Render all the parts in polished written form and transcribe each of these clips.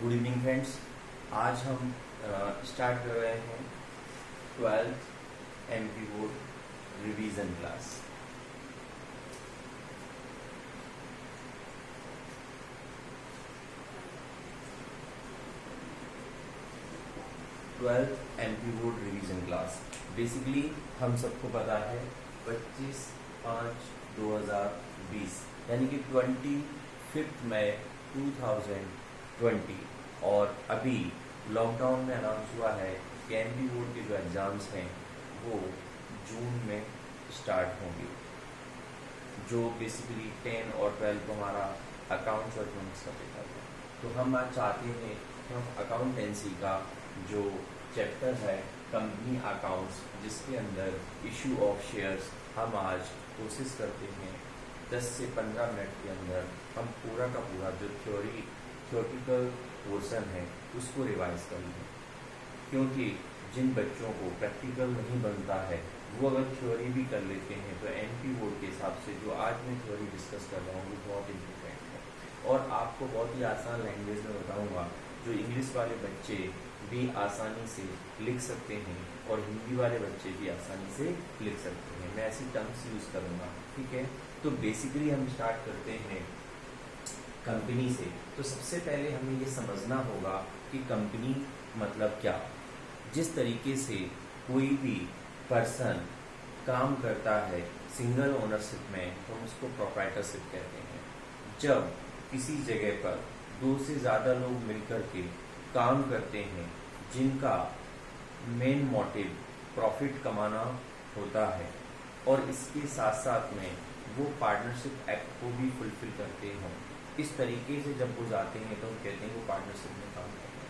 Good evening friends. आज हम start कर रहे हैं 12th MP board revision class. Twelfth MP board revision class basically हम सबको पता है 25/5/2020 यानी कि 25 मई 2020 और अभी लॉकडाउन में अनाउंस हुआ है कि एमपी बोर्ड के जो एग्ज़ाम्स हैं वो जून में स्टार्ट होंगे, जो बेसिकली 10 और 12 को हमारा अकाउंट्स और इकोनॉमिक्स का पेपर है। तो हम आज चाहते हैं कि हम अकाउंटेंसी का जो चैप्टर है कंपनी अकाउंट्स, जिसके अंदर इशू ऑफ शेयर्स, हम आज कोशिश करते हैं 10 से 15 मिनट के अंदर हम पूरा का पूरा जो थ्योरेटिकल पोर्शन है उसको रिवाइज कर लें, क्योंकि जिन बच्चों को प्रैक्टिकल नहीं बनता है वो अगर थ्योरी भी कर लेते हैं तो एमपी बोर्ड के हिसाब से जो आज मैं थ्योरी डिस्कस कर रहा हूँ वो बहुत इम्पोर्टेंट है। और आपको बहुत ही आसान लैंग्वेज में बताऊँगा जो इंग्लिश वाले बच्चे भी आसानी से लिख सकते हैं और हिंदी वाले बच्चे भी आसानी से लिख सकते हैं। मैं ऐसी टर्म्स यूज़ करूँगा, ठीक है। तो बेसिकली हम स्टार्ट करते हैं कंपनी से। तो सबसे पहले हमें ये समझना होगा कि कंपनी मतलब क्या। जिस तरीके से कोई भी पर्सन काम करता है सिंगल ओनरशिप में तो हम उसको प्रोप्राइटरशिप कहते हैं। जब किसी जगह पर 2 से ज़्यादा लोग मिलकर के काम करते हैं जिनका मेन मोटिव प्रॉफिट कमाना होता है और इसके साथ साथ में वो पार्टनरशिप एक्ट को भी फुलफिल करते हों, इस तरीके से जब वो जाते हैं तो हम कहते हैं वो पार्टनरशिप में काम करते हैं।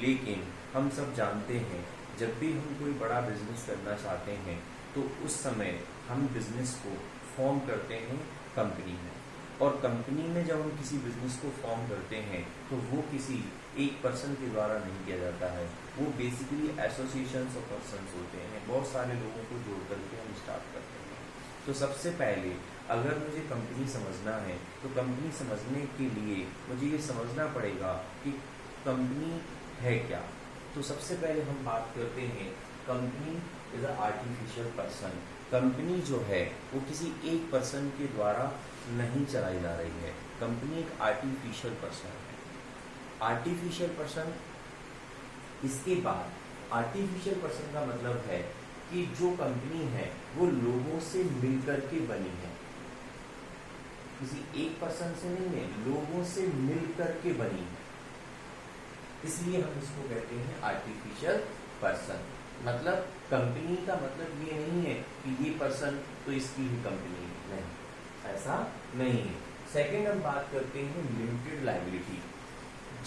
लेकिन हम सब जानते हैं जब भी हम कोई बड़ा बिजनेस करना चाहते हैं तो उस समय हम बिजनेस को फॉर्म करते हैं कंपनी में, और कंपनी में जब हम किसी बिजनेस को फॉर्म करते हैं तो वो किसी एक पर्सन के द्वारा नहीं किया जाता है, वो बेसिकली एसोसिएशंस ऑफ पर्सन्स होते हैं। बहुत सारे लोगों को जोड़ करके हम स्टार्ट करते हैं। तो सबसे पहले अगर मुझे कंपनी समझना है तो कंपनी समझने के लिए मुझे ये समझना पड़ेगा कि कंपनी है क्या। तो सबसे पहले हम बात करते हैं company is a artificial person. Company जो है वो किसी एक पर्सन के द्वारा नहीं चलाई जा रही है। कंपनी एक आर्टिफिशियल पर्सन है। आर्टिफिशियल पर्सन, इसके बाद आर्टिफिशियल पर्सन का मतलब है कि जो कंपनी है वो लोगों से मिलकर के बनी है, किसी एक पर्सन से नहीं है, लोगों से मिलकर के बनी है, इसलिए हम इसको कहते हैं आर्टिफिशियल पर्सन। मतलब कंपनी का मतलब ये नहीं है कि ये पर्सन तो इसकी ही कंपनी है, नहीं, ऐसा नहीं है। सेकंड हम बात करते हैं लिमिटेड लायबिलिटी।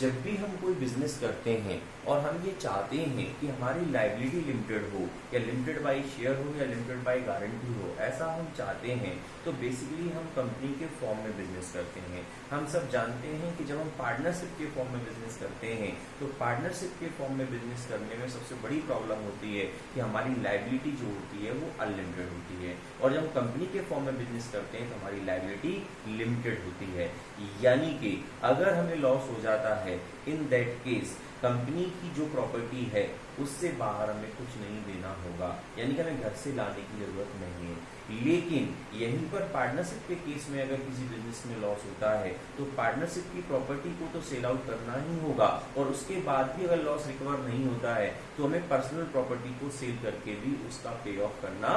जब भी हम कोई बिजनेस करते हैं और हम ये चाहते हैं कि हमारी लायबिलिटी लिमिटेड हो, या लिमिटेड बाय शेयर हो, या लिमिटेड बाय गारंटी हो, ऐसा हम चाहते हैं तो बेसिकली हम कंपनी के फॉर्म में बिजनेस करते हैं। हम सब जानते हैं कि जब हम पार्टनरशिप के फॉर्म में बिजनेस करते हैं तो पार्टनरशिप के फॉर्म में बिजनेस करने में सबसे बड़ी प्रॉब्लम होती है कि हमारी लायबिलिटी जो होती है वो अनलिमिटेड होती है, और जब हम कंपनी के फॉर्म में बिजनेस करते हैं तो हमारी लायबिलिटी लिमिटेड होती है। यानी कि अगर हमें लॉस हो जाता है, इन दैट केस कंपनी की जो प्रॉपर्टी है उससे बाहर हमें कुछ नहीं देना होगा, यानी कि हमें घर से लाने की जरूरत नहीं है। लेकिन यहीं पर पार्टनरशिप के केस में अगर किसी बिजनेस में लॉस होता है तो पार्टनरशिप की प्रॉपर्टी को तो सेल आउट करना ही होगा, और उसके बाद भी अगर लॉस रिकवर नहीं होता है तो हमें पर्सनल प्रॉपर्टी को सेल करके भी उसका पे ऑफ करना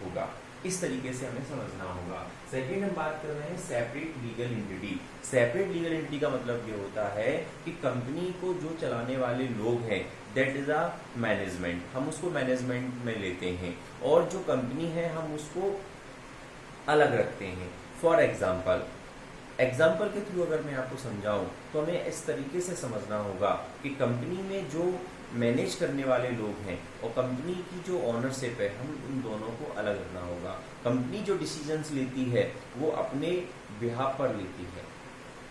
होगा। इस तरीके से हमें समझना होगा। सेकेंड हम बात कर रहे हैं separate legal entity. Separate legal entity का मतलब ये होता है कि कंपनी को जो चलाने वाले लोग हैं दैट इज अ मैनेजमेंट, हम उसको मैनेजमेंट में लेते हैं, और जो कंपनी है हम उसको अलग रखते हैं। फॉर एग्जाम्पल के थ्रू अगर मैं आपको समझाऊं तो हमें इस तरीके से समझना होगा कि कंपनी में जो मैनेज करने वाले लोग हैं और कंपनी की जो ओनरशिप है, हम उन दोनों को अलग रखना होगा। कंपनी जो डिसीजंस लेती है वो अपने बिहाफ पर लेती है,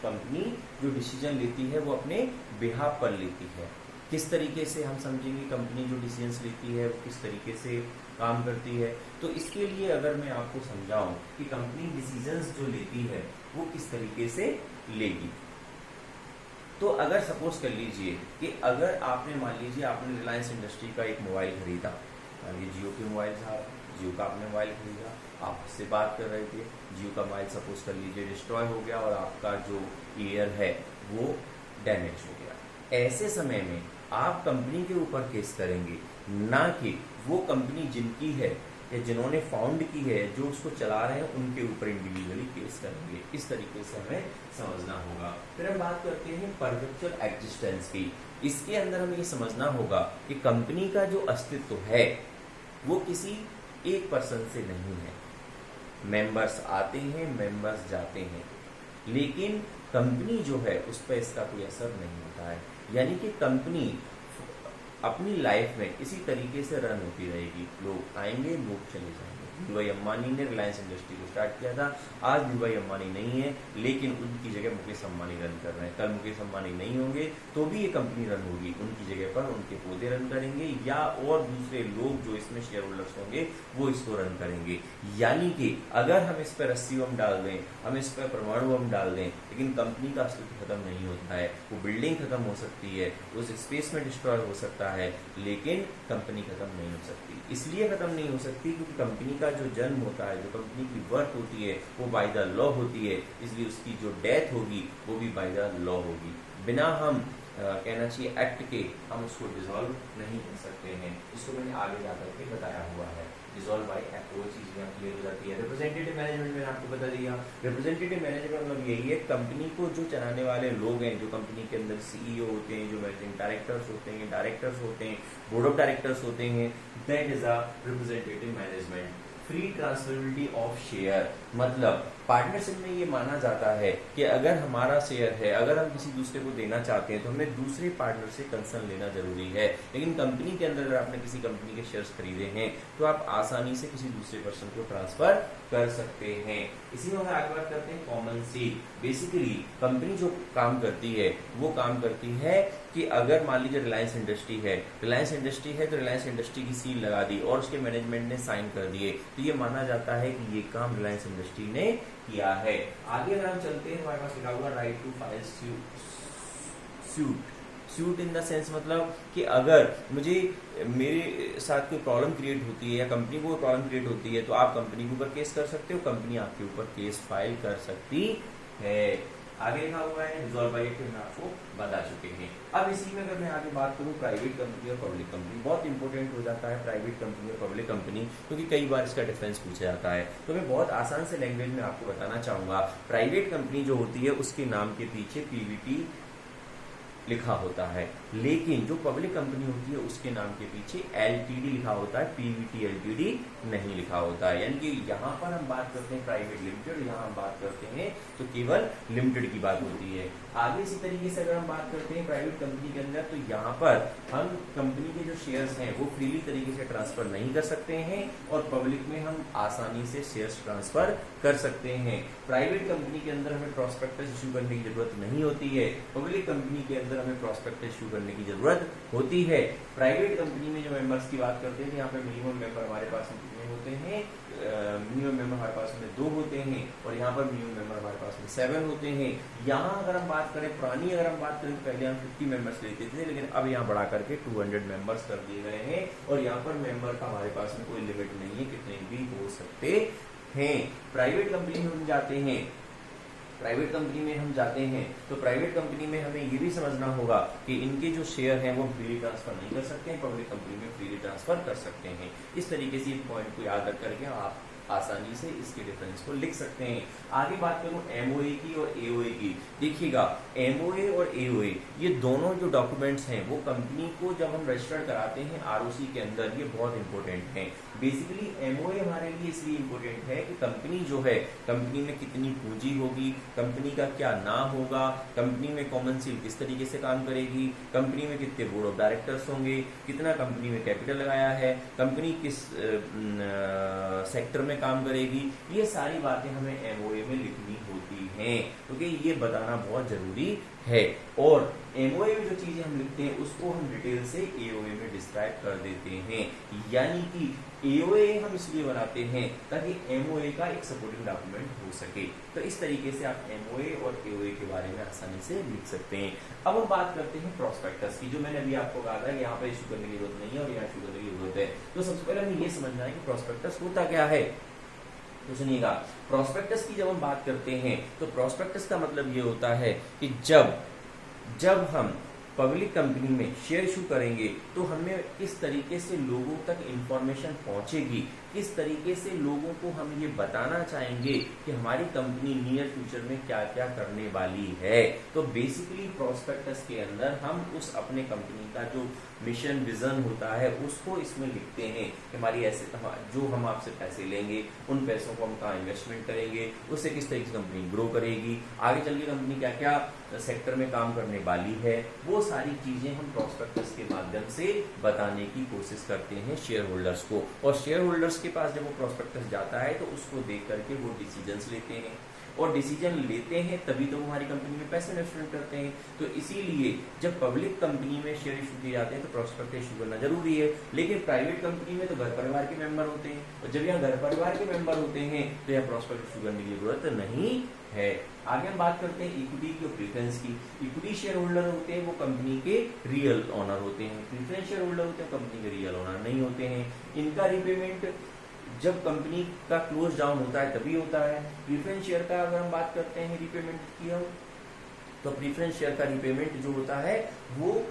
कंपनी जो डिसीजन लेती है वो अपने बिहाफ पर लेती है। किस तरीके से हम समझेंगे कंपनी जो डिसीजंस लेती है वो किस तरीके से काम करती है। तो इसके लिए अगर मैं आपको समझाऊं कि कंपनी डिसीजंस जो लेती है वो किस तरीके से लेगी, तो अगर सपोज कर लीजिए कि अगर आपने मान लीजिए आपने रिलायंस इंडस्ट्री का एक मोबाइल खरीदा, मान लीजिए जियो के मोबाइल था, जियो का आपने मोबाइल खरीदा, आप उससे बात कर रहे थे, जियो का मोबाइल सपोज कर लीजिए डिस्ट्रॉय हो गया और आपका जो ईयर है वो डैमेज हो गया। ऐसे समय में आप कंपनी के ऊपर केस करेंगे, ना कि वो कंपनी जिनकी है या जिन्होंने फाउंड की है, जो उसको चला रहे हैं, उनके ऊपर इंडिविजुअली केस करेंगे। इस तरीके से हमें समझना होगा। फिर हम बात करते हैं परपेचुअल एग्जिस्टेंस की। इसके अंदर हमें ये समझना होगा कि कंपनी का जो अस्तित्व है वो किसी एक पर्सन से नहीं है। मेंबर्स आते हैं, मेंबर्स जाते हैं, लेकिन कंपनी जो है उस पर इसका कोई असर नहीं होता है। यानी कि कंपनी अपनी लाइफ में इसी तरीके से रन होती रहेगी। लोग आएंगे, लोग चले जाएंगे। धीरूभाई अंबानी ने रिलायंस इंडस्ट्री को स्टार्ट किया था, आज धीरूभाई अंबानी नहीं है, लेकिन उनकी जगह मुकेश अंबानी रन कर रहे हैं। कल मुकेश अंबानी नहीं होंगे तो भी ये कंपनी रन होगी, उनकी जगह पर उनके पोते रन करेंगे या और दूसरे लोग जो इसमें शेयर होल्डर्स होंगे वो इसको रन करेंगे। यानी कि अगर हम इस पर रस्सी बम डाल दें, हम इस पर परमाणु बम डाल दें, लेकिन कंपनी का अस्तित्व खत्म नहीं होता है। वो बिल्डिंग खत्म हो सकती है, उस स्पेस में डिस्ट्रॉय हो सकता है, लेकिन कंपनी खत्म नहीं हो सकती। इसलिए खत्म नहीं हो सकती क्योंकि कंपनी का जो जन्म होता है, जो कंपनी की बर्थ होती है, वो बाय द लॉ होती है। इसलिए उसकी जो डेथ होगी वो भी बाय द लॉ होगी। बिना हम कहना चाहिए एक्ट के हम उसको डिसॉल्व नहीं कर सकते हैं। इसको मैंने आगे जाकर के बताया हुआ है। डिसॉल्व बाय एक्ट वो चीज यहाँ क्लियर हो जाती है। रिप्रेजेंटेटिव मैनेजमेंट मैंने आपको बता दिया। रिप्रेजेंटेटिव मैनेजमेंट मतलब यही है, कंपनी को जो चलाने वाले लोग हैं, जो कंपनी के अंदर सीईओ होते हैं, जो मैनेजिंग डायरेक्टर्स होते हैं, डायरेक्टर्स होते हैं, बोर्ड ऑफ डायरेक्टर्स होते हैं, that is a representative management. Free transferability of share मतलब पार्टनरशिप में ये माना जाता है कि अगर हमारा शेयर है, अगर हम किसी दूसरे को देना चाहते हैं तो हमें दूसरे पार्टनर से कंसर्न लेना जरूरी है। लेकिन कंपनी के अंदर अगर आपने किसी कंपनी के शेयर्स खरीदे हैं तो आप आसानी से किसी दूसरे पर्सन को ट्रांसफर कर सकते हैं। इसी में हम आगे बात करते हैं कॉमन सील। बेसिकली कंपनी जो काम करती है वो काम करती है कि अगर मान लीजिए रिलायंस इंडस्ट्री है, रिलायंस इंडस्ट्री है तो रिलायंस इंडस्ट्री की सील लगा दी और उसके मैनेजमेंट ने साइन कर दिए, तो ये माना जाता है कि ये काम रिलायंस इंडस्ट्री ने किया है। आगे अगर हम चलते हैं, हमारे पास लिखा हुआ right to file suit. Suit in the sense मतलब कि अगर मुझे मेरे साथ कोई प्रॉब्लम क्रिएट होती है या कंपनी को कोई प्रॉब्लम क्रिएट होती है तो आप कंपनी के ऊपर केस कर सकते हो, कंपनी आपके ऊपर केस फाइल कर सकती है। आगे लिखा हुआ है रिजॉल्व बाय एक्ट, मैं आपको बता चुके हैं। अब इसी में अगर मैं आगे बात करूं प्राइवेट कंपनी और पब्लिक कंपनी, बहुत इंपॉर्टेंट हो जाता है प्राइवेट कंपनी और पब्लिक कंपनी, क्योंकि कई बार इसका डिफरेंस पूछा जाता है। तो मैं बहुत आसान से लैंग्वेज में आपको बताना चाहूंगा। प्राइवेट कंपनी जो होती है उसके नाम के पीछे पीवीटी लिखा होता है, लेकिन जो पब्लिक कंपनी होती है उसके नाम के पीछे एलटीडी लिखा होता है, पीवीटी एलटीडी नहीं लिखा होता है। यानी कि यहाँ पर हम बात करते हैं प्राइवेट लिमिटेड, यहाँ हम बात करते हैं तो केवल लिमिटेड की बात होती है। आगे इसी तरीके से अगर हम बात करते हैं प्राइवेट कंपनी के अंदर, तो यहाँ पर हम कंपनी के जो शेयर्स हैं वो फ्रीली तरीके से ट्रांसफर नहीं कर सकते हैं और पब्लिक में हम आसानी से शेयर्स ट्रांसफर कर सकते हैं। प्राइवेट कंपनी के अंदर हमें प्रॉस्पेक्टस इशू करने की जरूरत नहीं होती है, पब्लिक कंपनी के अंदर हमें प्रॉस्पेक्टस इशू करने की जरूरत होती है। प्राइवेट कंपनी में जो मेंबर्स की बात करते हैं तो यहाँ पे मिनिमम मेंबर हमारे पास में कितने होते हैं, मिनिमम मेंबर हमारे पास में 2 होते हैं और यहाँ पर मिनिमम मेंबर हमारे पास में 7 होते हैं। यहाँ अगर हम बात करें पुरानी अगर हम बात करें तो पहले हम 50 मेंबर्स लेते थे, लेकिन अब यहाँ बढ़ा करके 200 मेंबर्स कर दिए गए हैं और यहाँ पर मेंबर का हमारे पास में कोई लिमिट नहीं है, कितने भी हो सकते हैं। प्राइवेट कंपनी में हम जाते हैं, प्राइवेट कंपनी में हम जाते हैं तो प्राइवेट कंपनी में हमें ये भी समझना होगा कि इनके जो शेयर हैं वो फ्रीली ट्रांसफर नहीं कर सकते हैं, पब्लिक कंपनी में फ्रीली ट्रांसफर कर सकते हैं। इस तरीके से पॉइंट को याद रख करके आप आसानी से इसके डिफरेंस को लिख सकते हैं। आगे बात करूं एमओए की और एओए की। देखिएगा एमओए और एओए ये दोनों जो डॉक्यूमेंट्स हैं वो कंपनी को जब हम रजिस्टर्ड कराते हैं आरओसी के अंदर, ये बहुत इंपॉर्टेंट हैं। बेसिकली एमओए हमारे लिए इसलिए इंपॉर्टेंट है कि कंपनी जो है, कंपनी में कितनी पूंजी होगी, कंपनी का क्या नाम होगा, कंपनी में कॉमन सील किस तरीके से काम करेगी, कंपनी में कितने बोर्ड ऑफ डायरेक्टर्स होंगे, कितना कंपनी में कैपिटल लगाया है, कंपनी किस सेक्टर में काम करेगी, ये सारी बातें हमें एमओए में लिखनी होती हैं, क्योंकि ये बताना बहुत जरूरी है। और एमओए में जो चीजें हम लिखते हैं उसको हम डिटेल से एओए में डिस्क्राइब कर देते हैं, यानी कि एओए हम इसलिए बनाते हैं ताकि एमओए का एक सपोर्टिंग डॉक्यूमेंट हो सके। तो इस तरीके से आप एमओए और एओए के बारे में आसानी से लिख सकते हैं। अब हम बात करते हैं प्रोस्पेक्टस की, जो मैंने अभी आपको कहा था कि यहाँ पर इशू करने की जरूरत नहीं है और यहाँ इशू करने की जरूरत है। तो सबसे पहले हमें ये समझना है कि प्रोस्पेक्टस होता क्या है। तो सुनिएगा, प्रोस्पेक्टस की जब हम बात करते हैं तो प्रोस्पेक्टस का मतलब ये होता है कि जब हम पब्लिक कंपनी में शेयर इशू करेंगे तो हमें किस तरीके से लोगों तक इंफॉर्मेशन पहुंचेगी, किस तरीके से लोगों को हम ये बताना चाहेंगे कि हमारी कंपनी नियर फ्यूचर में क्या क्या करने वाली है। तो बेसिकली प्रोस्पेक्टस के अंदर हम उस अपने कंपनी का जो मिशन विजन होता है उसको इसमें लिखते हैं कि हमारी ऐसे जो हम आपसे पैसे लेंगे उन पैसों को हम कहाँ इन्वेस्टमेंट करेंगे, उससे किस तरीके से कंपनी ग्रो करेगी, आगे चल के कंपनी क्या क्या सेक्टर में काम करने वाली है, वो सारी चीजें हम प्रोस्पेक्टस के माध्यम से बताने की कोशिश करते हैं शेयर होल्डर्स को। और शेयर होल्डर्स के पास जब वो प्रोस्पेक्टस जाता है तो उसको देख करके वो डिसीजंस लेते हैं, और डिसीजन लेते हैं तभी तो वो हमारी कंपनी में पैसे इन्वेस्टमेंट करते हैं। तो इसीलिए जब पब्लिक कंपनी में शेयर इशू किए जाते हैं तो प्रोस्पेक्टस इशू करना जरूरी है। लेकिन प्राइवेट कंपनी में तो घर परिवार के मेंबर होते हैं, और जब यहाँ घर परिवार के मेंबर होते हैं तो यहाँ प्रोस्पेक्टस इशू करने की जरूरत नहीं है। आगे हम बात करते हैं इक्विटी की और प्रेफरेंस की। इक्विटी शेयर होल्डर होते हैं वो कंपनी के रियल ओनर होते हैं, प्रेफरेंस शेयर होल्डर होते हैं कंपनी के रियल ओनर नहीं होते हैं। इनका रिपेमेंट जब कंपनी का क्लोज डाउन होता है तभी होता है। प्रीफरेंस शेयर का अगर हम बात करते हैं रिपेमेंट की हम, तो प्रीफरेंस शेयर का रिपेमेंट जो होता है वो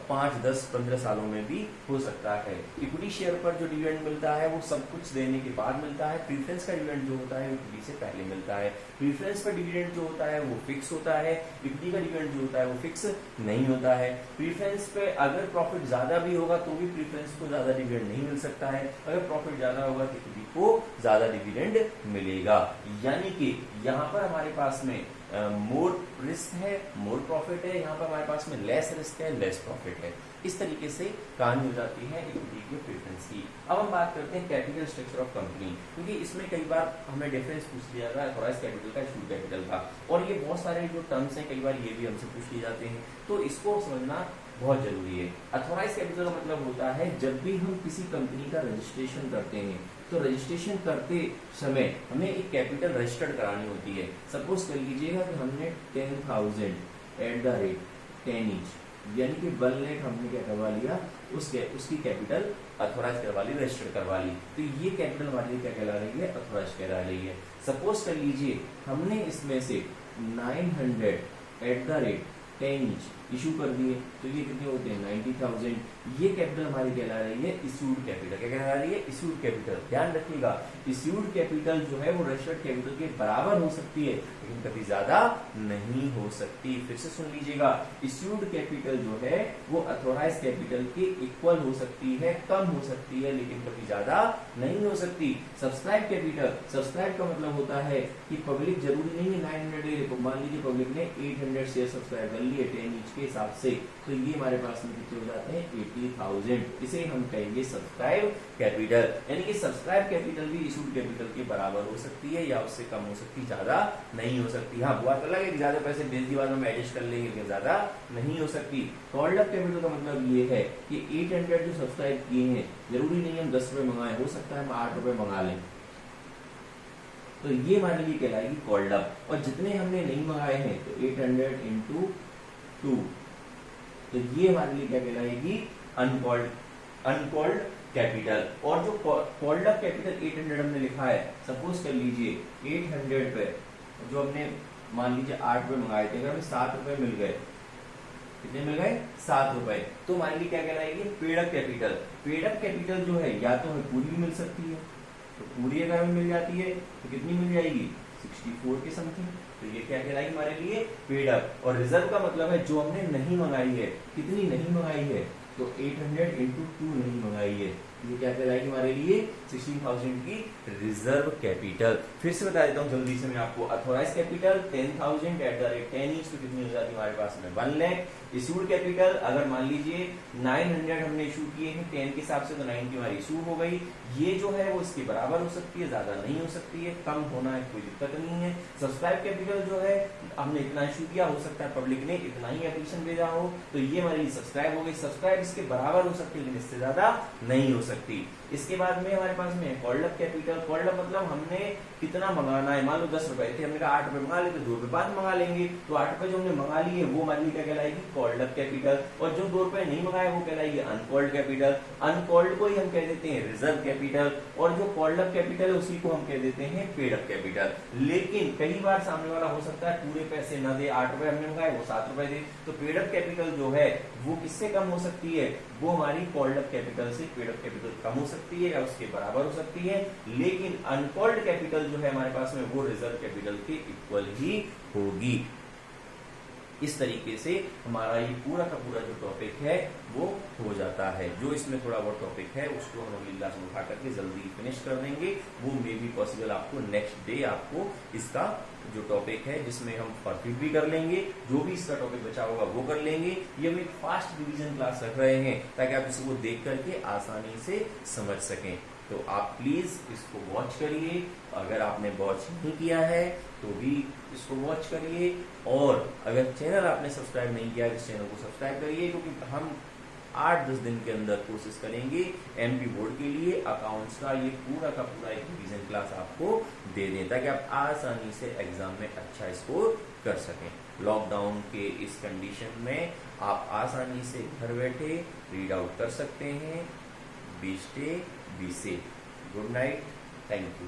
5, 10, 15 सालों में भी हो सकता है। इक्विटी शेयर पर जो डिविडेंड मिलता है वो सब कुछ देने के बाद मिलता है। प्रीफरेंस का डिविडेंड जो होता है इक्विटी से पहले मिलता है। प्रीफरेंस पर डिविडेंड जो होता है वो फिक्स होता है, इक्विटी का डिविडेंड जो होता है वो फिक्स नहीं होता है। प्रीफरेंस पे अगर प्रॉफिट ज्यादा भी होगा तो भी प्रीफरेंस को ज्यादा डिविडेंड नहीं मिल सकता है, अगर प्रॉफिट ज्यादा होगा तो इक्विटी को ज्यादा डिविडेंड मिलेगा। यानी कि यहाँ पर हमारे पास में मोर रिस्क है मोर प्रॉफिट है, यहाँ पर हमारे पास में लेस रिस्क है लेस प्रॉफिट है। इस तरीके से कहानी हो जाती है इक्विटी की प्रेफरेंस की। अब हम बात करते हैं कैपिटल स्ट्रक्चर ऑफ कंपनी, क्योंकि इसमें कई बार हमें डिफरेंस पूछ लिया जाता है ऑथराइज्ड कैपिटल का, इशूड कैपिटल का, और ये बहुत सारे जो टर्म्स हैं कई बार ये भी हमसे पूछ लिए जाते हैं, तो इसको समझना बहुत जरूरी है। अथॉराइज्ड कैपिटल का मतलब होता है जब भी हम किसी कंपनी का रजिस्ट्रेशन करते हैं तो रजिस्ट्रेशन करते समय हमें एक कैपिटल रजिस्टर्ड करानी होती है। सपोज कर लीजिएगा कि हमने 10,000 एट द रेट 10 each, यानी कि 1 लाख हमने क्या करवा लिया, उसकी कैपिटल अथॉराइज करवा ली, रजिस्टर्ड करवा ली। तो ये कैपिटल हमारे लिए क्या कहला रही है, अथॉराइज कहला रही है। सपोज कर लीजिए हमने इसमें से 900 eight the rate 10 each issue कर दिए, तो ये कितने होते हैं 90,000। ये कैपिटल हमारी कहला रही है इश्यूड कैपिटल। क्या कहला रही है, इश्यूड कैपिटल। ध्यान रखिएगा इश्यूड कैपिटल जो है वो रजिस्टर्ड कैपिटल के बराबर हो सकती है लेकिन कभी ज्यादा नहीं हो सकती। फिर से सुन लीजिएगा, इश्यूड कैपिटल जो है वो अथॉराइज्ड कैपिटल के इक्वल हो सकती है, कम हो सकती है लेकिन कभी ज्यादा नहीं हो सकती। सब्सक्राइब कैपिटल, सब्सक्राइब का मतलब होता है कि पब्लिक जरूरी नहीं है 900, मान लीजिए पब्लिक ने 800 शेयर सब्सक्राइब कर लिए 10 each के हिसाब से, तो ये हमारे पास में कितने हो जाते हैं 80,000। इसे हम कहेंगे सब्सक्राइब कैपिटल। यानी कि सब्सक्राइब कैपिटल भी इशूड कैपिटल के बराबर हो सकती है या उससे कम हो सकती, ज्यादा नहीं हो सकती। हाँ बात अलग है कि ज्यादा पैसे बेच दी बाद में एडजस्ट कर लेंगे लेकिन ज्यादा नहीं हो सकती। कॉल्ड अप कैपिटल का मतलब ये है कि 800 जो सब्सक्राइब किए हैं जरूरी नहीं हम 10 रुपए मंगाए, हो सकता है हम 8 रुपए मंगा लें, तो ये हमारे लिए कहलाएगी कॉल्ड अप। और जितने हमने नहीं मंगाए हैं तो 800 into 2, तो ये हमारे लिए क्या कहलाएगी अनकॉल्ड कैपिटल। और जो कॉल्ड अप कैपिटल 800 हमने लिखा है, सपोज कर लीजिए 800 पे जो हमने मान लीजिए 8 रुपए मंगाए थे, अगर हमें 7 रुपए मिल गए, कितने मिल गए 7 रुपए, तो हमारे लिए क्या कहलाएगी paid up capital. Paid up capital जो है या तो हमें पूरी भी मिल सकती है, तो पूरी अगर हमें मिल जाती है तो कितनी मिल जाएगी 64 के समथिंग, तो ये क्या कहलाएगी हमारे लिए पेड अप। और रिजर्व का मतलब है जो हमने नहीं मंगाई है, कितनी नहीं मंगाई है, तो 800 into 2 नहीं मंगाई है, ये क्या कहलाएगी हमारे लिए 16,000 की रिजर्व कैपिटल। फिर से बता देता हूँ जल्दी से मैं आपको। Authorize capital 10,000 at the rate 10 each तो कितनी हो जाती है हमारे पास में 1 लाख। इशूड कैपिटल अगर मान लीजिए 900 हमने इशू किए हैं 10 के हिसाब से तो 9 की हमारी इशू हो गई। ये जो है वो इसके बराबर हो सकती है, ज्यादा नहीं हो सकती है, कम होना है कोई दिक्कत नहीं है। सब्सक्राइब कैपिटल जो है हमने इतना इशू किया, हो सकता है पब्लिक ने इतना ही एप्लीकेशन भेजा हो तो ये हमारी सब्सक्राइब हो गई। सब्सक्राइब इसके बराबर हो सकती है लेकिन इससे ज्यादा नहीं हो सकती। इसके बाद में हमारे पास में called up capital. Called up मतलब हमने कितना मंगाना है, मान लो 10 रुपए थे, हमने कहा 8 रुपए मंगा लेते, 2 रुपए बाद मंगा लेंगे, तो 8 रुपए जो हमने मंगा लिए वो हमारे लिए क्या कहलाएगी कॉल्ड अप कैपिटल। और जो 2 रुपए नहीं मंगाए वो कहलाएगी अनकॉल्ड कैपिटल। अनकॉल्ड को ही हम कह देते हैं रिजर्व कैपिटल और जो कॉल्ड अप कैपिटल है उसी को हम कह देते हैं पेड अप कैपिटल। लेकिन कई बार सामने वाला हो सकता है पूरे पैसे न दे, 8 रुपए हमने मंगाए वो 7 रुपए दे, तो पेड अप कैपिटल जो है वो किससे कम हो सकती है, वो हमारी कॉल्ड अप कैपिटल से पेड अप कैपिटल कम हो सकती है या उसके बराबर हो सकती है। लेकिन अनकॉल्ड कैपिटल जो है हमारे पास में वो रिजर्व कैपिटल के इक्वल ही होगी। इस तरीके से हमारा ये पूरा का पूरा जो टॉपिक है वो हो जाता है। जो इसमें थोड़ा बहुत टॉपिक है उसको हम अगली क्लास में उठा करके जल्दी फिनिश कर देंगे। वो मे बी पॉसिबल आपको नेक्स्ट डे आपको इसका जो टॉपिक है जिसमें हम परफेक्ट भी कर लेंगे, जो भी इसका टॉपिक बचा होगा वो कर लेंगे। ये हम एक फास्ट रिवीजन क्लास रख रहे हैं ताकि आप इसको देख करके आसानी से समझ सकें। तो आप प्लीज इसको वॉच करिए, अगर आपने वॉच नहीं किया है तो भी इसको वॉच करिए, और अगर चैनल आपने सब्सक्राइब नहीं किया है इस चैनल को सब्सक्राइब करिए, क्योंकि हम 8-10 दिन के अंदर कोशिश करेंगे एमपी बोर्ड के लिए अकाउंट्स का ये पूरा का पूरा एक रिवीजन क्लास आपको दे दें ताकि आप आसानी से एग्जाम में अच्छा स्कोर कर सकें। लॉकडाउन के इस कंडीशन में आप आसानी से घर बैठे रीड आउट कर सकते हैं। Be stay be safe. Good night, thank you.